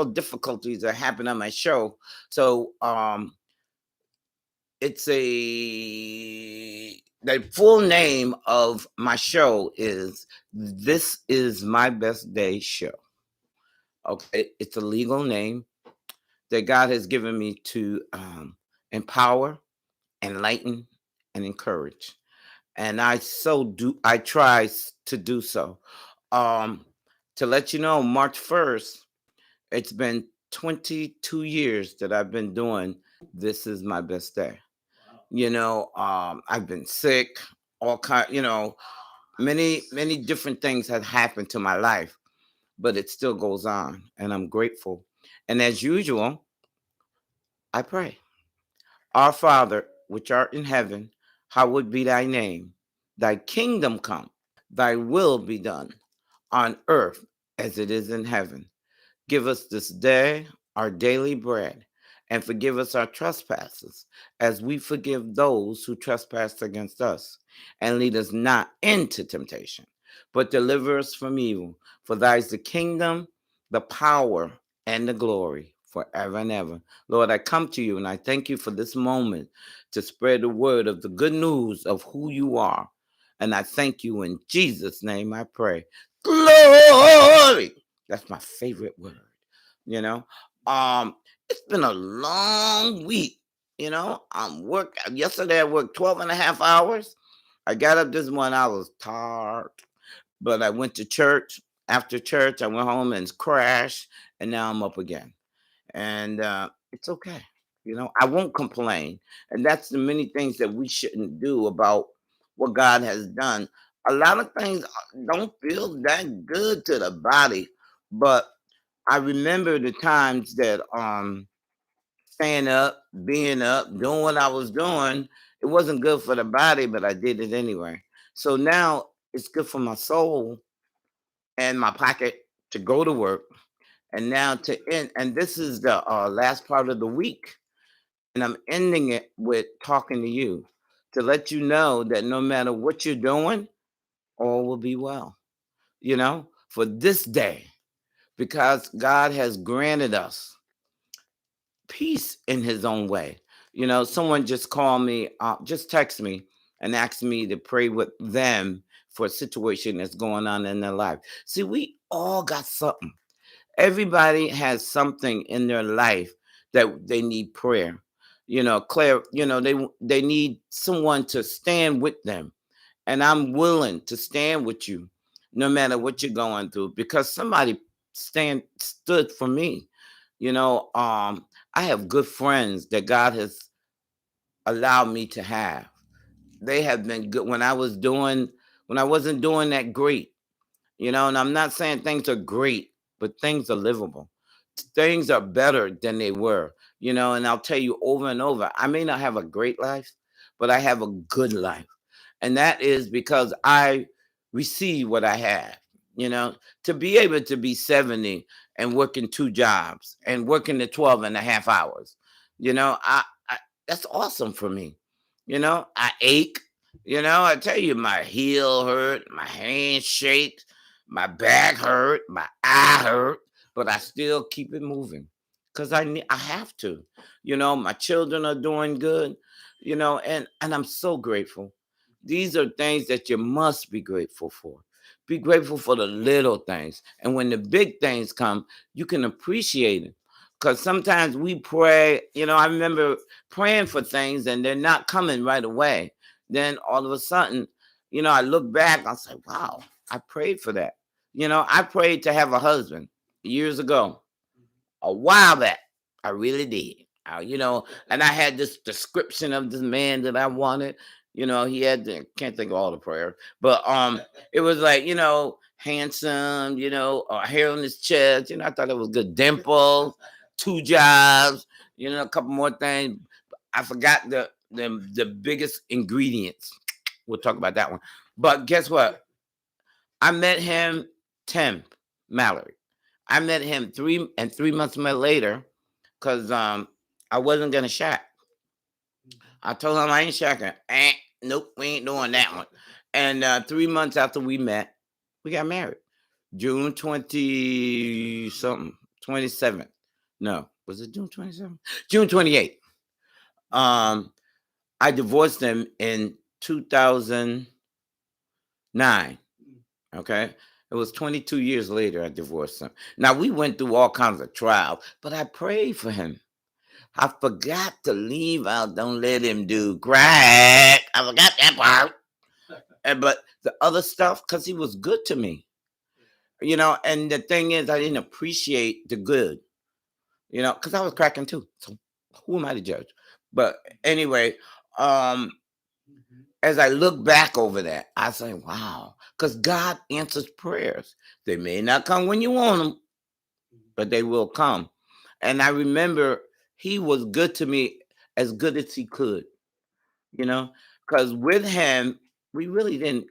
difficulties that happen on my show. So it's the full name of my show is This Is My Best Day Show. Okay, it's a legal name that God has given me to empower, enlighten, and encourage. And I try to do so. Um, to let you know, March 1st, it's been 22 years that I've been doing This Is My Best Day. I've been sick, all kind, many different things have happened to my life, but it still goes on, and I'm grateful. And as usual, I pray. Our Father, which art in heaven, hallowed be thy name. Thy kingdom come, thy will be done on earth as it is in heaven. Give us this day our daily bread, and forgive us our trespasses, as we forgive those who trespass against us. And lead us not into temptation, but deliver us from evil. For thine is the kingdom, the power, and the glory forever and ever. Lord, I come to you and I thank you for this moment to spread the word of the good news of who you are. And I thank you in Jesus' name I pray. Glory. That's my favorite word. You know, um, it's been a long week. Yesterday I worked 12 and a half hours. I got up this morning, I was tired, but I went to church. After church, I went home and crashed, and now I'm up again. And it's okay. I won't complain. And that's the many things that we shouldn't do about what God has done. A lot of things don't feel that good to the body, but I remember the times that staying up, being up, doing what I was doing, it wasn't good for the body, but I did it anyway. So now it's good for my soul and my pocket to go to work. And now to end, and this is the last part of the week. And I'm ending it with talking to you to let you know that no matter what you're doing, all will be well, for this day, because God has granted us peace in his own way. Someone just called me, just text me and asked me to pray with them for a situation that's going on in their life. See, we all got something. Everybody has something in their life that they need prayer. Claire, they need someone to stand with them. And I'm willing to stand with you no matter what you're going through, because somebody stood for me. I have good friends that God has allowed me to have. They have been good when I wasn't doing that great. And I'm not saying things are great, but things are livable. Things are better than they were. And I'll tell you over and over, I may not have a great life, but I have a good life. And that is because I receive what I have. To be able to be 70 and working two jobs and working the 12 and a half hours, I that's awesome for me. I ache. I tell you, my heel hurt, my hand shakes, my back hurt, my eye hurt, but I still keep it moving because I have to. My children are doing good. And I'm so grateful. These are things that you must be grateful for. Be grateful for the little things, and when the big things come, you can appreciate it. Because sometimes we pray. I remember praying for things and they're not coming right away. Then all of a sudden, I look back, I say, wow, I prayed for that. I prayed to have a husband years ago, a while back. I really did. And I had this description of this man that I wanted. He had can't think of all the prayer, but it was like, handsome, hair on his chest. I thought it was good, dimples, two jobs, a couple more things. I forgot the biggest ingredients. We'll talk about that one. But guess what? I met him, Tim Mallory. I met him 3 months later because I wasn't gonna shack. I told him I ain't shacking. Nope, we ain't doing that one. And 3 months after we met, we got married. June 20 something, 27th. No, was it June 27th? June 28th. Um, I divorced him in 2009. Okay. It was 22 years later I divorced him. Now we went through all kinds of trials, but I prayed for him. I forgot to leave out. Don't let him do crack. I forgot that part. But the other stuff, because he was good to me, and the thing is, I didn't appreciate the good, because I was cracking too. So who am I to judge? But anyway, um, as I look back over that, I say, wow, because God answers prayers. They may not come when you want them, but they will come. And I remember he was good to me, as good as he could, you know, because with him, we really didn't,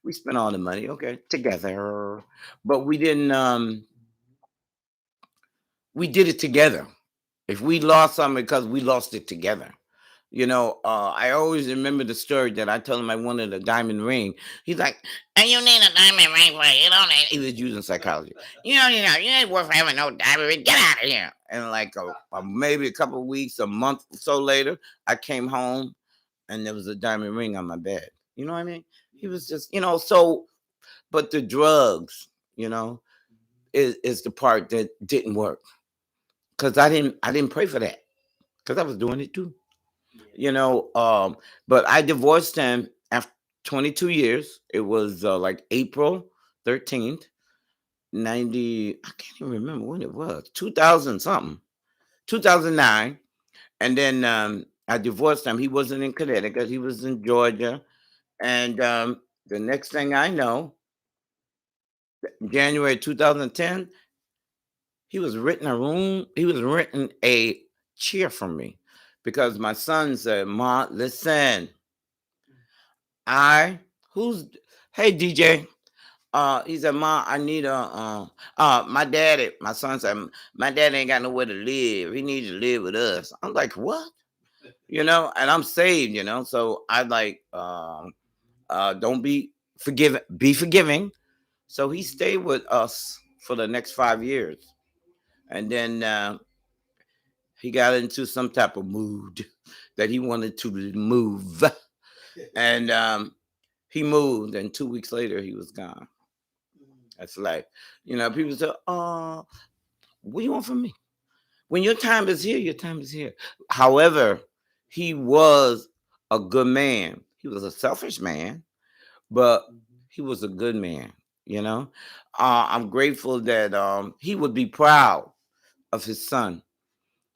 we spent all the money, okay, together, but we did it together. If we lost something, because we lost it together. I always remember the story that I told him I wanted a diamond ring. He's like, and you need a diamond ring for it. You don't need. He was using psychology. You ain't worth having no diamond ring. Get out of here. And like maybe a couple of weeks, a month or so later, I came home and there was a diamond ring on my bed. You know what I mean? He was just, so, but the drugs, is the part that didn't work. Cause I didn't pray for that. Cause I was doing it too. you know but I divorced him after 22 years. It was like April 13th, 90. I can't even remember when it was, 2000 something, 2009. And then I divorced him. He wasn't in Connecticut, he was in Georgia. And the next thing I know, January 2010, he was renting a chair from me, because my son said, "Ma, listen, I who's hey DJ." He said, "Ma, I need a my daddy." My son said, "My daddy ain't got nowhere to live. He needs to live with us." I'm like, "What?" And I'm saved, so I like don't be forgiving. So he stayed with us for the next 5 years. And then he got into some type of mood that he wanted to move. And he moved, and 2 weeks later he was gone. That's like, people say, "Oh, what do you want from me?" When your time is here, your time is here. However, he was a good man. He was a selfish man, but he was a good man. You know, I'm grateful that he would be proud of his son,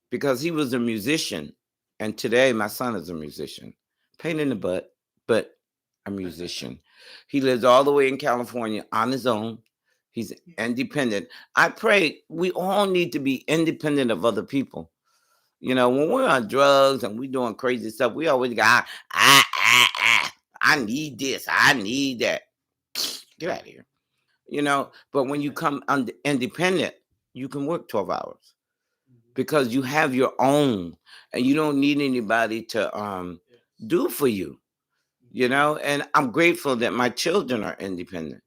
because he was a musician, and today my son is a musician. Pain in the butt, but a musician. He lives all the way in California on his own. He's independent. I pray we all need to be independent of other people. When we're on drugs and we doing crazy stuff, we always got, I need this, I need that. Get out of here. But when you come independent, you can work 12 hours, because you have your own, and you don't need anybody to do for you. And I'm grateful that my children are independent.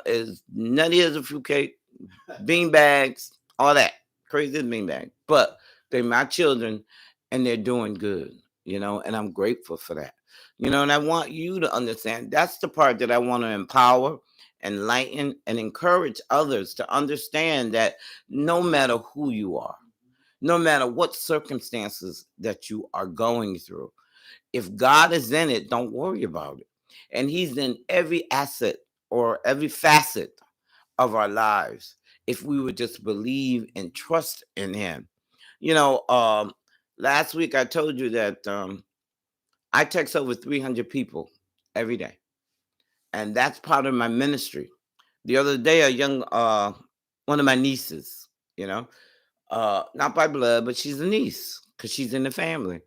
As nutty as a fruitcake, bean bags, all that crazy as bean bag, but they're my children, and they're doing good. And I'm grateful for that. And I want you to understand, that's the part that I want to empower, enlighten, and encourage others to understand, that no matter who you are, no matter what circumstances that you are going through, if God is in it, don't worry about it. And He's in every asset or every facet of our lives, if we would just believe and trust in Him. You know, um, Last week I told you that I text over 300 people every day, and that's part of my ministry. The other day, one of my nieces, you know, not by blood, but she's a niece because she's in the family.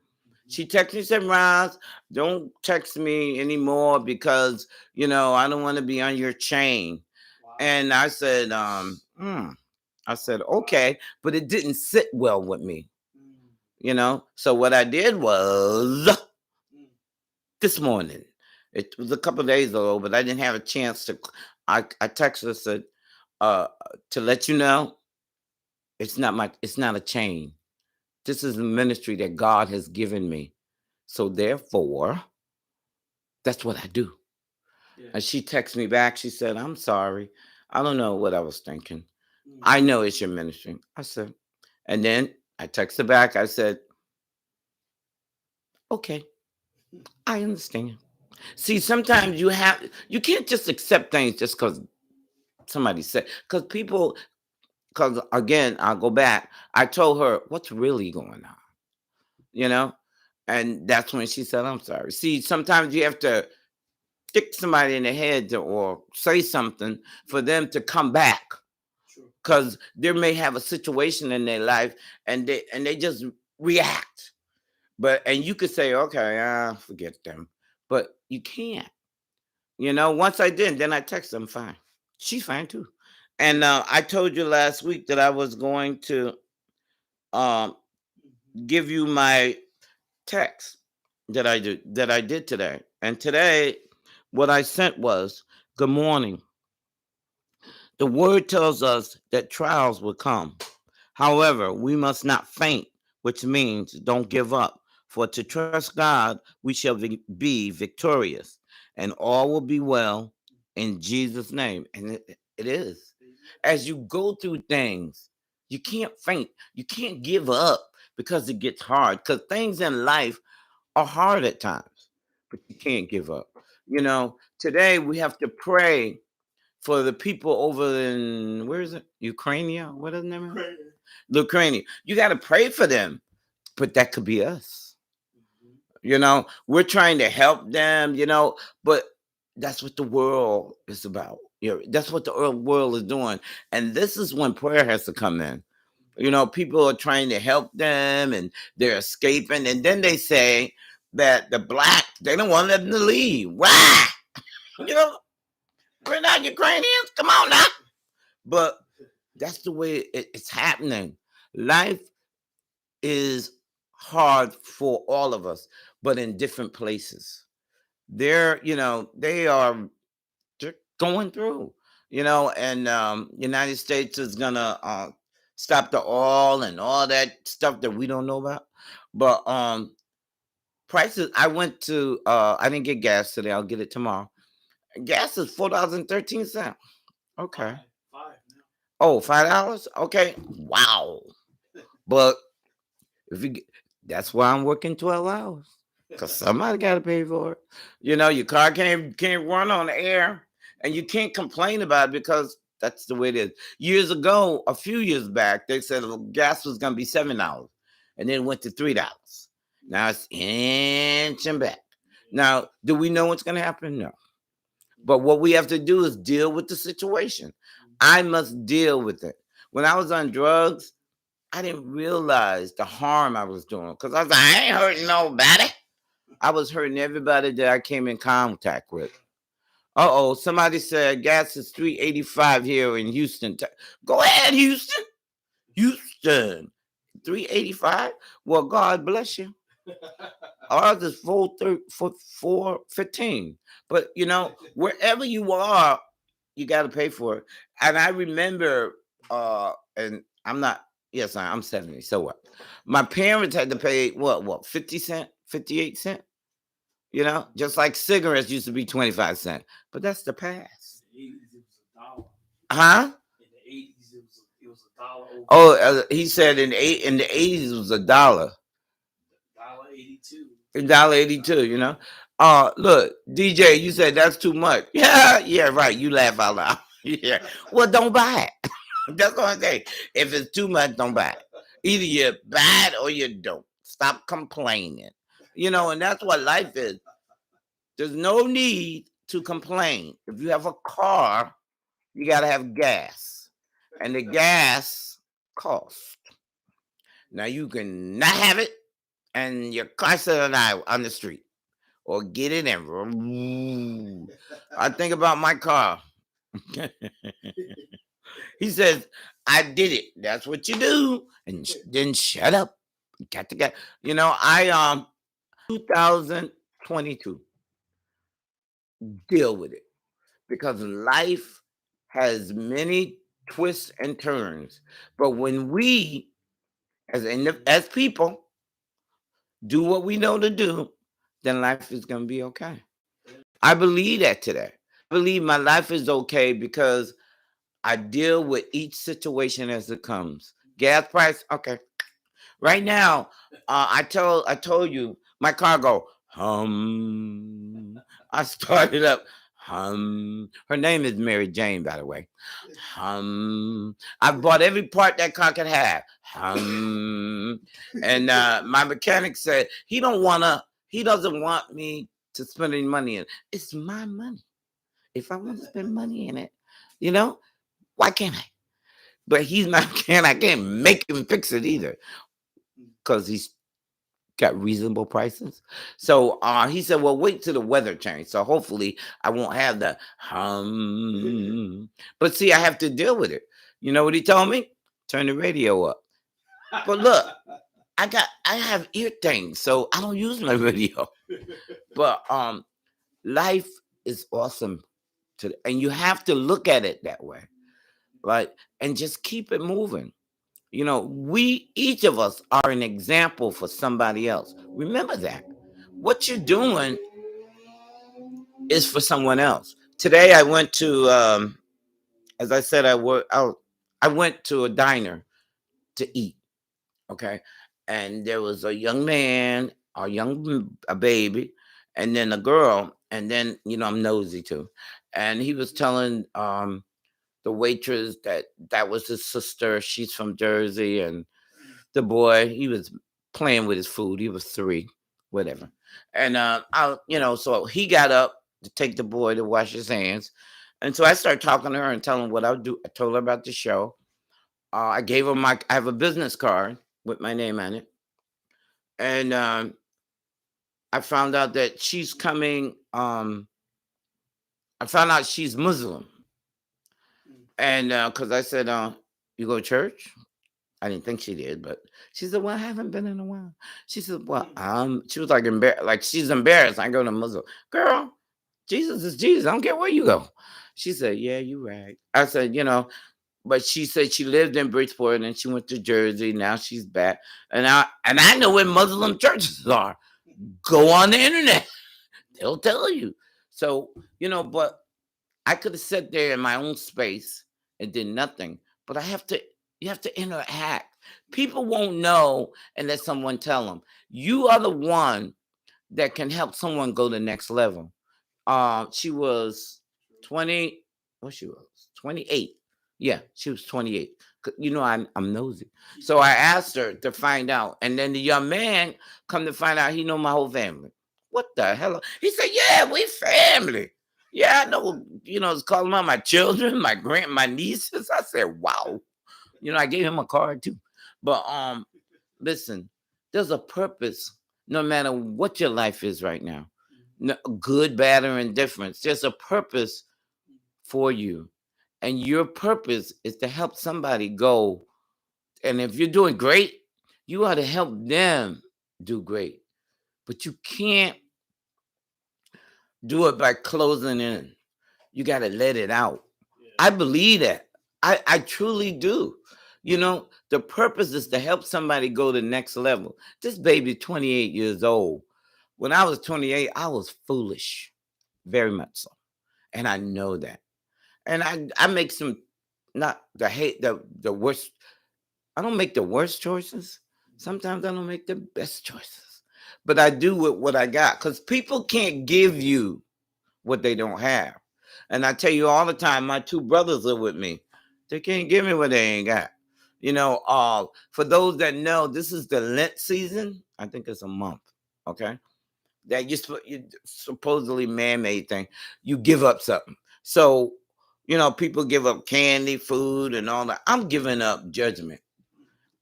She texted me, said, "Roz, don't text me anymore, because I don't want to be on your chain." And I said, I said, "Okay," but it didn't sit well with me. So what I did was, this morning, it was a couple of days ago, but I didn't have a chance to. I texted her, said, uh, to let you know, it's not a chain. This is a ministry that God has given me. So therefore, that's what I do. Yeah. And she texted me back. She said, I'm sorry. I don't know what I was thinking. I Mm. know it's your ministry. I said, and then I texted back. I said, okay, I understand. See, sometimes you can't just accept things just because somebody said, because people, because again, I'll go back. I told her what's really going on, you know? And that's when she said, I'm sorry. See, sometimes you have to stick somebody in the head or say something for them to come back True. because they may have a situation in their life and they just react. But and you could say, okay, forget them, but you can't. Once I did, then I text them fine. She's fine too. And I told you last week that I was going to um, Hmm. give you my text that I did today. And today, what I sent was, "Good morning. The word tells us that trials will come. However, we must not faint, which means don't give up. For to trust God, we shall be victorious, and all will be well in Jesus' name." And it is. As you go through things, you can't faint. You can't give up because it gets hard. Because things in life are hard at times, but you can't give up. Today we have to pray for the people over in, where is it? Ukraine? What is the name of it? Ukraine. Ukraine. You got to pray for them, but that could be us. Hmm. We're trying to help them, but that's what the world is about. That's what the world is doing. And this is when prayer has to come in. People are trying to help them and they're escaping. And then they say that the black, they don't want them to leave. Why? You know, we're not Ukrainians. Come on now. But that's the way it's happening. Life is hard for all of us, but in different places. They're going through, and United States is gonna stop the oil and all that stuff that we don't know about. But prices, I didn't get gas today. I'll get it tomorrow. Gas is $4.13. Okay. Five now. Oh, $5? Okay. Wow. But if you get, that's why I'm working 12 hours. Because somebody got to pay for it. Your car can't run on the air, and you can't complain about it because that's the way it is. Years ago, a few years back, they said gas was going to be $7, and then it went to $3. Now it's inching back. Now, do we know what's going to happen? No. But what we have to do is deal with the situation. I must deal with it. When I was on drugs, I didn't realize the harm I was doing because I was like, I ain't hurting nobody. I was hurting everybody that I came in contact with. Uh-oh, somebody said gas is 385 here in Houston. Go ahead, Houston. Houston. 385? Well, God bless you. Ours is 415. But wherever you are, you gotta pay for it. And I remember and I'm not, yes, I'm 70. So what? My parents had to pay what, 50 cent, 58 cent? Just like cigarettes used to be 25 cent. But that's the past. In the 80s, it was $1. Huh? In the 80s, it was $1 over Oh, here. he said in the 80s it was $1. $1.82. $1.82. Look, DJ, you said that's too much. Yeah, yeah, right. You laugh out loud. Yeah. Well, don't buy it. That's what I say. If it's too much, don't buy it. Either you buy it or you don't. Stop complaining. And that's what life is. There's no need to complain. If you have a car, you gotta have gas. And the gas costs. Now you can not have it and your car sitting out on the street. Or get it and I think about my car. He says, I did it. That's what you do. And then shut up. Got to get, I 2022, deal with it because life has many twists and turns. But when we, as people, do what we know to do, then life is going to be okay. I believe that today. I believe my life is okay because I deal with each situation as it comes. Gas price, okay. Right now, I told you my car go hum. I started up hum. Her name is Mary Jane, by the way. Hum. I bought every part that car could have. Hum. And my mechanic said he doesn't want me to spend any money in it. It's my money. If I want to spend money in it, you know, why can't I? But he's my mechanic. I can't make him fix it either because he's got reasonable prices. So he said, well, wait till the weather change. So hopefully I won't have the hum. But see, I have to deal with it. You know what he told me? Turn the radio up. But look, I have ear things, so I don't use my radio. But life is awesome and you have to look at it that way. Right? And just keep it moving. You know, we, each of us, are an example for somebody else. Remember that. What you're doing is for someone else. Today, I went to, as I said, I went to a diner to eat. Okay, and there was a young man, a baby, and then a girl, and then I'm nosy too, and he was telling the waitress that was his sister. She's from Jersey, and the boy, he was playing with his food. He was 3, whatever. And so he got up to take the boy to wash his hands. And so I started talking to her and telling her what I would do. I told her about the show. I gave her I have a business card with my name on it. And I found out that she's coming. I found out she's Muslim. And because I said, you go to church? I didn't think she did, but she said, well, I haven't been in a while. She said, well, she was like embarrassed, like she's embarrassed. I go to Muslim. Girl, Jesus is Jesus. I don't care where you go. She said, yeah, you're right. I said, but she said she lived in Bridgeport and she went to Jersey. Now she's back. And I know where Muslim churches are. Go on the internet. They'll tell you. So, but I could have sat there in my own space and did nothing. But you have to interact. People won't know unless someone tell them. You are the one that can help someone go to the next level. She was 20. What she was? 28. Yeah, she was 28. I'm nosy. So I asked her to find out. And then the young man come to find out he know my whole family. What the hell? He said, yeah, we family. Yeah, I know, it's calling out my children, my nieces. I said, wow. I gave him a card too. But listen, there's a purpose no matter what your life is right now. No, good, bad, or indifference. There's a purpose for you. And your purpose is to help somebody go. And if you're doing great, you ought to help them do great. But you can't do it by closing in. You got to let it out. Yeah. I believe that. I truly do. The purpose is to help somebody go to the next level. This baby, 28 years old. When I was 28, I was foolish, very much so. And I know that. And I make some, not the worst. I don't make the worst choices. Sometimes I don't make the best choices. But I do with what I got. Because people can't give you what they don't have. And I tell you all the time, my 2 brothers are with me. They can't give me what they ain't got. For those that know, this is the Lent season. I think it's a month. Okay. That you supposedly man-made thing. You give up something. So, people give up candy, food, and all that. I'm giving up judgment.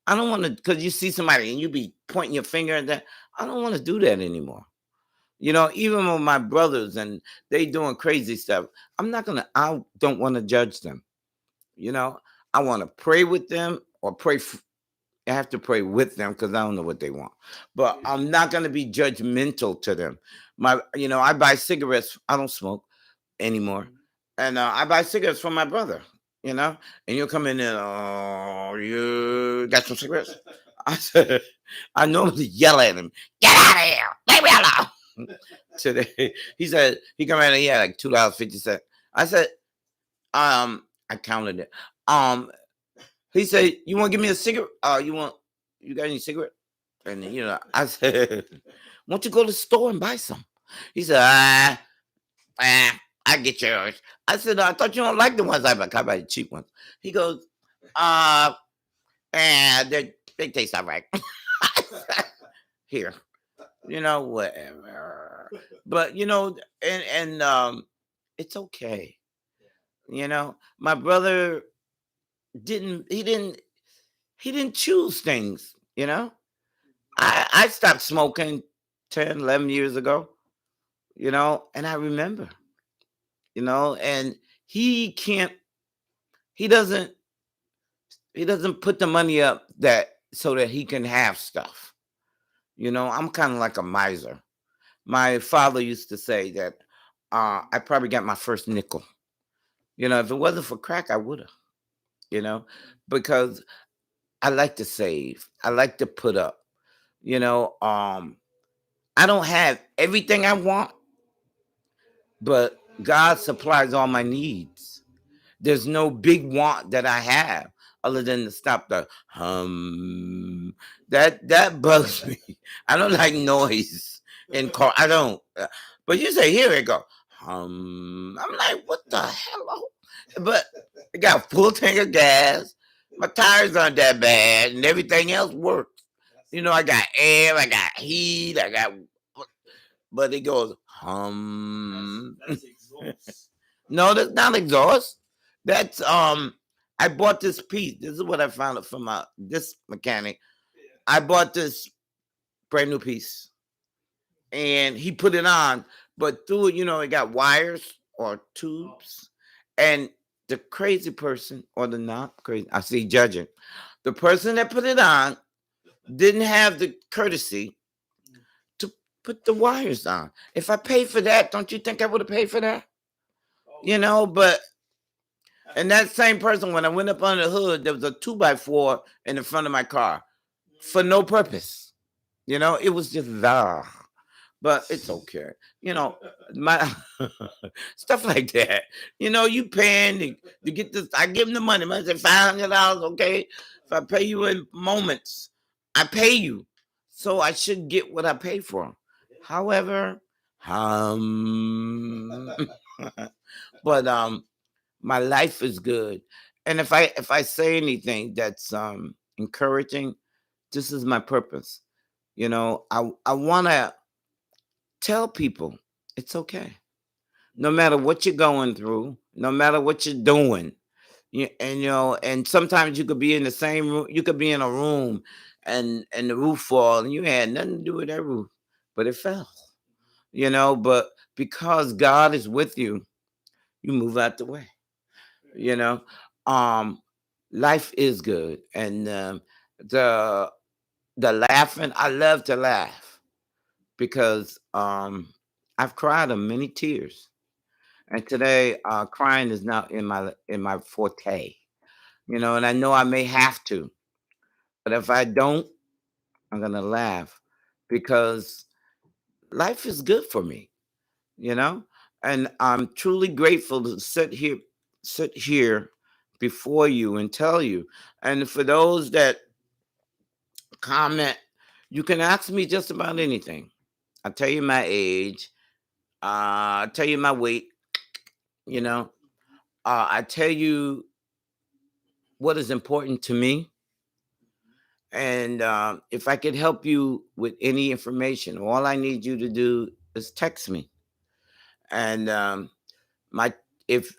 I don't want to, because you see somebody and you be pointing your finger at that. I don't want to do that anymore. Even with my brothers and they doing crazy stuff, I don't want to judge them. I want to pray with them or I have to pray with them because I don't know what they want. But I'm not going to be judgmental to them. I buy cigarettes. I don't smoke anymore. And I buy cigarettes from my brother. you know, and you'll come in there, oh, you got some cigarettes? I said, I normally yell at him, get out of here, leave me alone. Today, he said, he come in and he had like $2.50. I said, I counted it. He said, you want to give me a cigarette? You got any cigarette? And, I said, why don't you go to the store and buy some? He said, I get yours. I said, I thought you don't like the ones I buy. I buy the cheap ones. He goes, uh, they taste all right. Here, whatever. But it's okay. My brother didn't. He didn't choose things. I stopped smoking 10, 11 years ago. And I remember. And he can't. He doesn't. He doesn't put the money up that so that he can have stuff. I'm kind of like a miser. My father used to say that I probably got my first nickel. If it wasn't for crack, I would have. You know, because I like to save. I like to put up. I don't have everything I want, but God supplies all my needs. There's no big want that I have other than to stop the that bugs me. I don't like noise in car. I don't. But you say here it go I'm like, what the hell? But I got a full tank of gas. My tires aren't that bad, and everything else works. I got air, I got heat, but it goes That's exhaust. No, that's not exhaust. That's I bought this piece. This is what I found it from this mechanic. Yeah. I bought this brand new piece and he put it on, but through it, it got wires or Oh, tubes. And the crazy person, or the not crazy, I see judging. The person that put it on didn't have the courtesy mm, to put the wires on. If I paid for that, don't you think I would have paid for that? oh yeah. But and that same person, when I went up under the hood, there was a 2x4 in the front of my car for no purpose. It was just there. But it's okay. My stuff like that. You paying to get this. I give them the money. I say $500. Okay, if I pay you in moments, I pay you, so I should get what I pay for. However, um, but my life is good, and if I say anything that's encouraging, this is my purpose. I want to tell people it's okay, no matter what you're going through, no matter what you're doing. And sometimes you could be in the same room, you could be in a room, and the roof fall, and you had nothing to do with that roof, but it fell. But because God is with you, you move out the way. you know um Life is good, and the the laughing, I love to laugh because I've cried of many tears, and today crying is not in my forte. And I know I may have to, but if I don't, I'm gonna laugh because life is good for me. you know and I'm truly grateful to sit here before you and tell you. And for those that comment, you can ask me just about anything. I'll tell you my age, I'll tell you my weight, you know I tell you what is important to me. And if I could help you with any information, all I need you to do is text me. And my if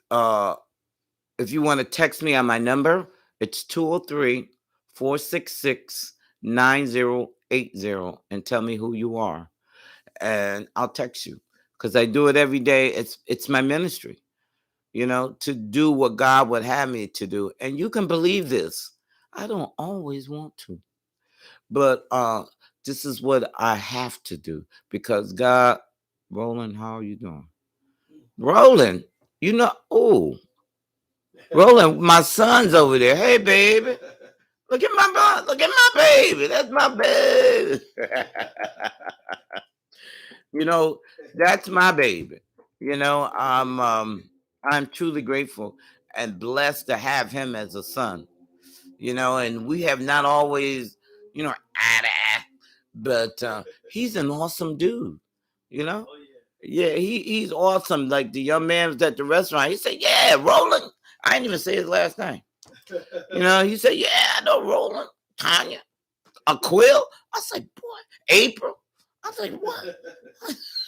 you want to text me on my number, it's 203-466-9080, and tell me who you are, and I'll text you because I do it every day. It's my ministry, to do what God would have me to do. And you can believe this. I don't always want to, but this is what I have to do because God. Roland, how are you doing? mm. Roland, oh, Roland, my son's over there. Hey, baby. Look at my baby. That's my baby. you know, that's my baby. You know, I'm truly grateful and blessed to have him as a son. And we have not always, eye to eye, but he's an awesome dude. You know, Oh yeah, he's awesome. Like the young man was at the restaurant. He said, "Yeah, Roland." I didn't even say his last name. yeah. He said, "Yeah, I know Roland, Tanya, Quill." I said, "Boy, April." I was like, "What?"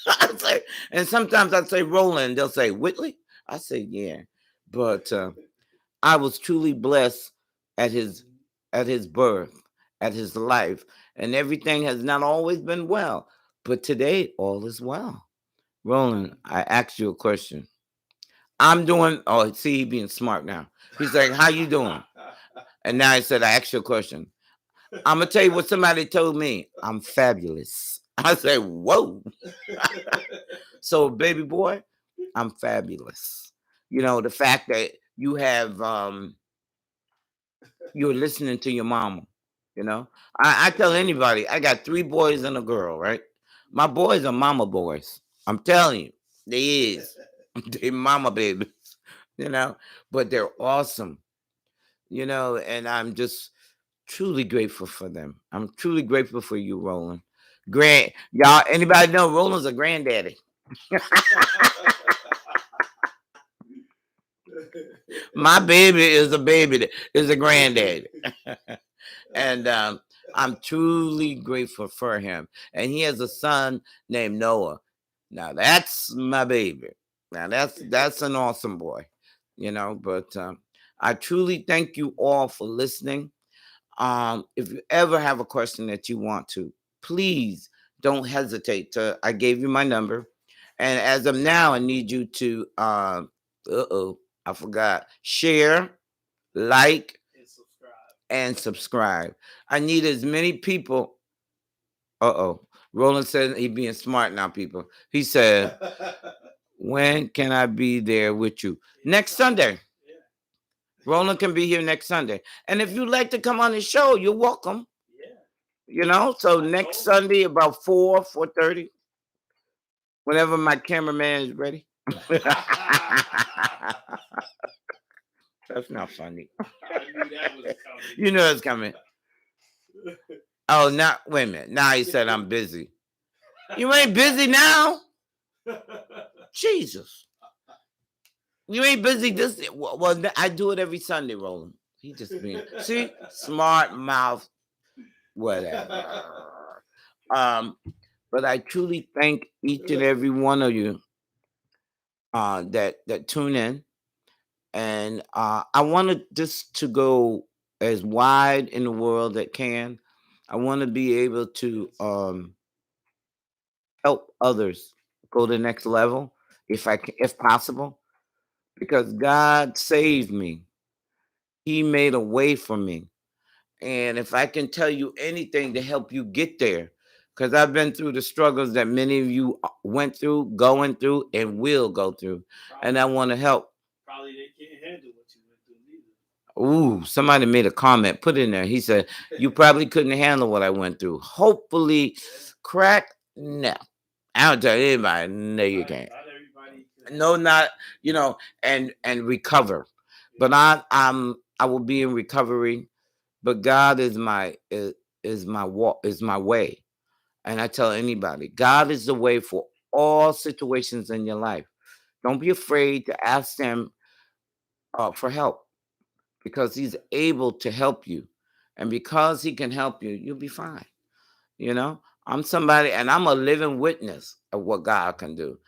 I say, and sometimes I say Roland. They'll say Whitley. I say, "Yeah," but I was truly blessed at his birth, at his life, and everything has not always been well, but today all is well. Roland, I asked you a question. I'm doing. Oh, see, he being smart now. He's like, "How you doing?" And now he said, "I asked you a question." I'm gonna tell you what somebody told me. I'm fabulous. I say, "Whoa!" So, baby boy, I'm fabulous. The fact that you're listening to your mama. I tell anybody, I got 3 boys and a girl, right? My boys are mama boys. I'm telling you, they is. They mama babies, you know, but they're awesome, and I'm just truly grateful for them. I'm truly grateful for you, Roland. Y'all, anybody know Roland's a granddaddy? My baby is a baby that is a granddaddy. And I'm truly grateful for him. And he has a son named Noah. Now that's my baby. Now that's an awesome boy, But I truly thank you all for listening. If you ever have a question that you want to, please don't hesitate to. I gave you my number, and as of now, I need you to. I forgot. Share, like, And subscribe. and subscribe. I need as many people. Roland said he being smart now, people. He said, "When can I be there with you?" Next Sunday. Yeah. Roland can be here next Sunday. And if you'd like to come on the show, you're welcome. Yeah. So I next told him. Sunday about 4:30, whenever my cameraman is ready. That's not funny. I knew that was coming. You know it's coming. Oh, not wait a minute. Now he said I'm busy. You ain't busy now? Jesus. You ain't busy this. Well, I do it every Sunday, Roland. He just being see smart mouth, whatever. Um, but I truly thank each and every one of you that tune in, and I wanted this to go as wide in the world that can. I want to be able to help others go to the next level if I can, if possible, because God saved me. He made a way for me. And if I can tell you anything to help you get there, because I've been through the struggles that many of you went through, going through, and will go through. And probably, I want to help. probably they can't handle what you went through neither. Ooh, somebody made a comment, put in there. He said, "You probably couldn't handle what I went through." Hopefully, Yeah. crack, no. I don't tell anybody, no, you can't. Not everybody can No, handle not, and recover. it. But I will be in recovery. But God is my walk, is my way. And I tell anybody, God is the way for all situations in your life. Don't be afraid to ask Him for help, because He's able to help you. And because He can help you, you'll be fine. I'm somebody, and I'm a living witness of what God can do.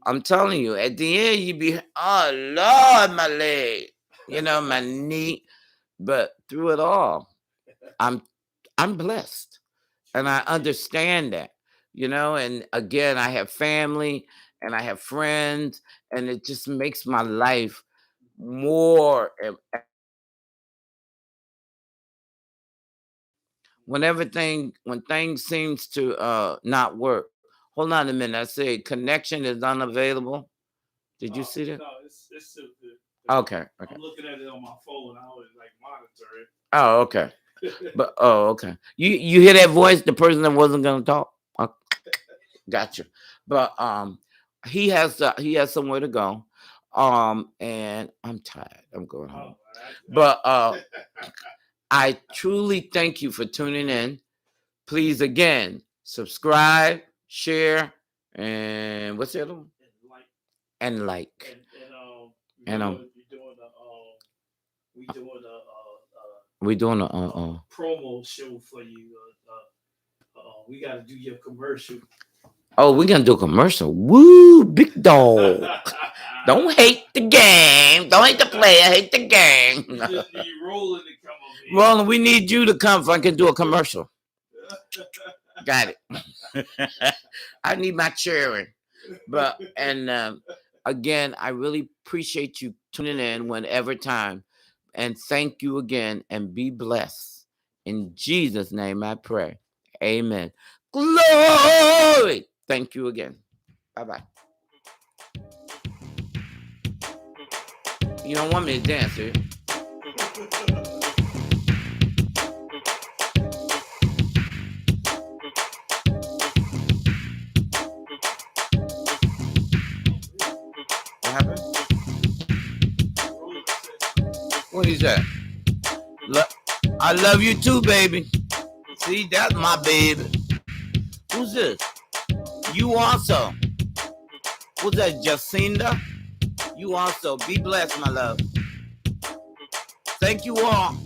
I'm telling you, at the end, you be, oh Lord, my leg, my knee. But through it all, I'm I'm blessed. And I understand that, and again, I have family and I have friends, and it just makes my life more. When things seems to not work. Hold on a minute. I say connection is unavailable. Did you Oh see that? no, it's still good. Okay. I'm looking at it on my phone. I always like monitor Oh, okay. it. But okay. You hear that voice? The person that wasn't gonna talk. Gotcha. But he has somewhere to go. And I'm tired. I'm going home. But I truly thank you for tuning in. Please again subscribe, share, and what's the other one? And like. We doing a We doing promo show for you. We got to do your commercial. Oh, we're gonna do a commercial. Woo, big dog. Don't hate the game. Don't hate the player. Hate the game. You just need Roland to come over here. Roland, we need you to come so I can do a commercial. Got it. I need my cheering. But again, I really appreciate you tuning in whenever time. And thank you again and be blessed. In Jesus' name I pray. Amen. Glory. Thank you again. Bye-bye. You don't want me to dance, do you? What happened? What is that? I love you too, baby. See, that's my baby. Who's this? You also. Who's that, Jacinda? You also. Be blessed, my love. Thank you all.